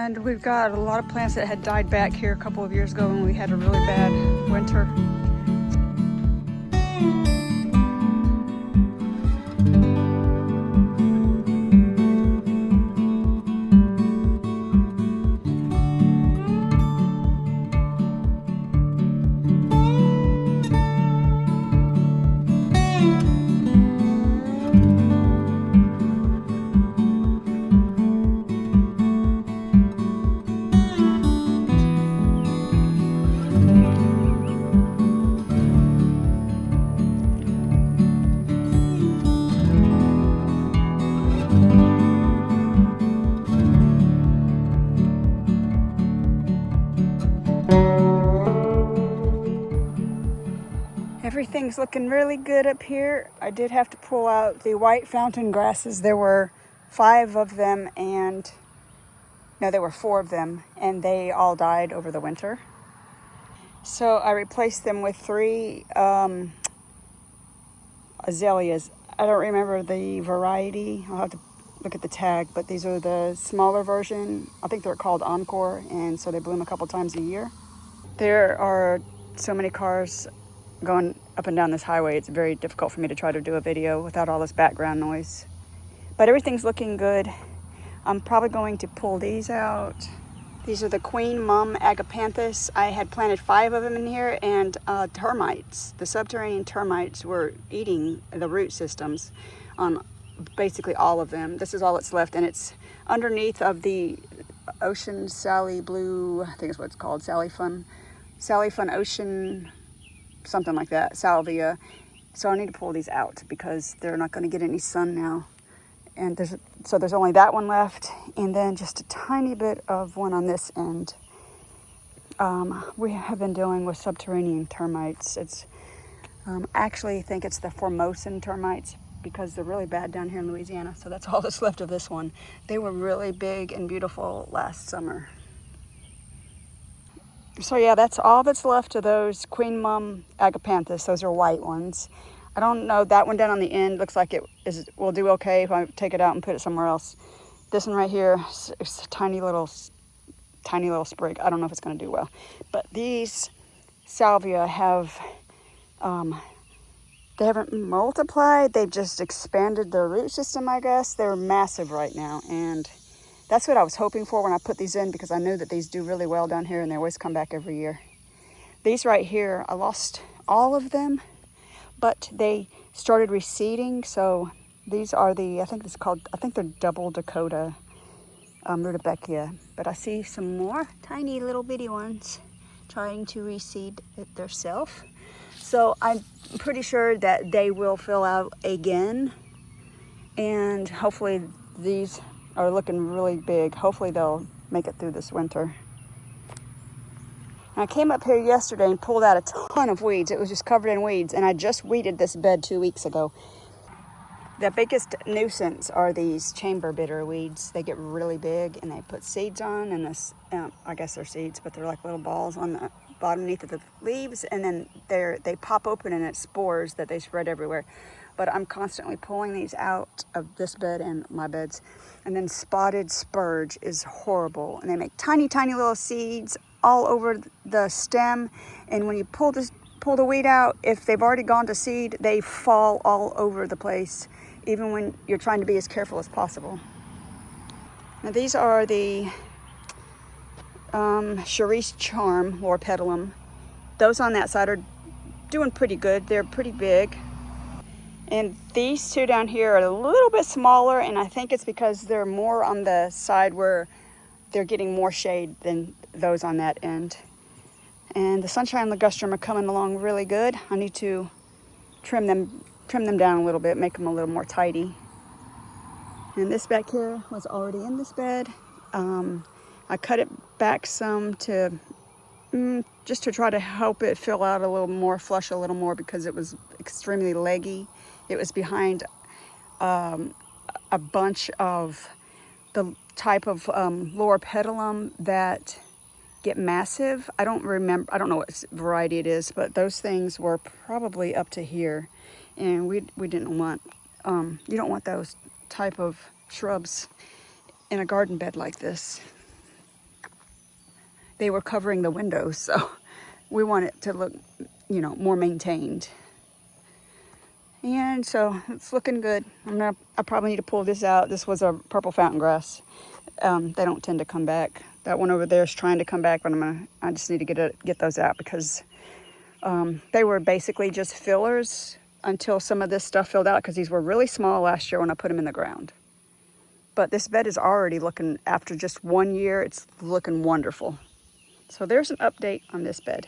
And we've got a lot of plants that had died back here a couple of years ago when we had a really bad winter. Everything's looking really good up here. I did have to pull out the white fountain grasses. There were 5 of them there were 4 of them, and they all died over the winter. So I replaced them with 3 azaleas. I don't remember the variety. I'll have to look at the tag, but these are the smaller version. I think they're called Encore, and so they bloom a couple times a year. There are so many cars going up and down this highway. It's very difficult for me to try to do a video without all this background noise. But everything's looking good. I'm probably going to pull these out. These are the Queen Mum Agapanthus. I had planted 5 of them in here, and termites, the subterranean termites, were eating the root systems on basically all of them. This is all that's left, and it's underneath of the Ocean Sally Blue, I think is what it's called, Sally Fun Ocean, something like that, salvia. So I need to pull these out because they're not going to get any sun now. And there's only that one left, and then just a tiny bit of one on this end. We have been dealing with subterranean termites. It's actually, I think it's the Formosan termites because they're really bad down here in Louisiana. So that's all that's left of this one. They were really big and beautiful last summer. So yeah, that's all that's left of those Queen Mum Agapanthus. Those are white ones. I don't know, that one down on the end looks like it will do okay if I take it out and put it somewhere else. This one right here is a tiny little sprig. I don't know if it's going to do well. But these salvia have, they haven't multiplied. They've just expanded their root system, I guess. They're massive right now. And that's what I was hoping for when I put these in, because I knew that these do really well down here and they always come back every year. These right here, I lost all of them, but they started reseeding. So these are I think they're double Dakota rudbeckia. But I see some more tiny little bitty ones trying to reseed it themselves. So I'm pretty sure that they will fill out again. And hopefully these are looking really big. Hopefully they'll make it through this winter. I came up here yesterday and pulled out a ton of weeds. It was just covered in weeds, and I just weeded this bed 2 weeks ago. The biggest nuisance are these chamber bitter weeds. They get really big, and they put seeds on, and this, I guess they're seeds, but they're like little balls on the bottom of the leaves, and then they pop open and it's spores that they spread everywhere. But I'm constantly pulling these out of this bed and my beds. And then spotted spurge is horrible, and they make tiny, tiny little seeds all over the stem, and when you pull the weed out, if they've already gone to seed, they fall all over the place, even when you're trying to be as careful as possible. Now these are the Charisse Charm Loropetalum. Those on that side are doing pretty good. They're pretty big. And these 2 down here are a little bit smaller, and I think it's because they're more on the side where they're getting more shade than those on that end. And the sunshine ligustrum are coming along really good. I need to trim them down a little bit, make them a little more tidy. And this back here was already in this bed. I cut it back some to just to try to help it fill out a little more, flush a little more, because it was extremely leggy. It was behind a bunch of the type of Loropetalum that get massive. I don't know what variety it is, but those things were probably up to here, and we didn't want, you don't want those type of shrubs in a garden bed like this. they were covering the windows, so we want it to look, you know, more maintained. And so it's looking good. I probably need to pull this out. This was a purple fountain grass. They don't tend to come back. That one over there is trying to come back, but I just need to get those out because they were basically just fillers until some of this stuff filled out, because these were really small last year when I put them in the ground. But this bed is already looking, after just 1 year, it's looking wonderful. So there's an update on this bed.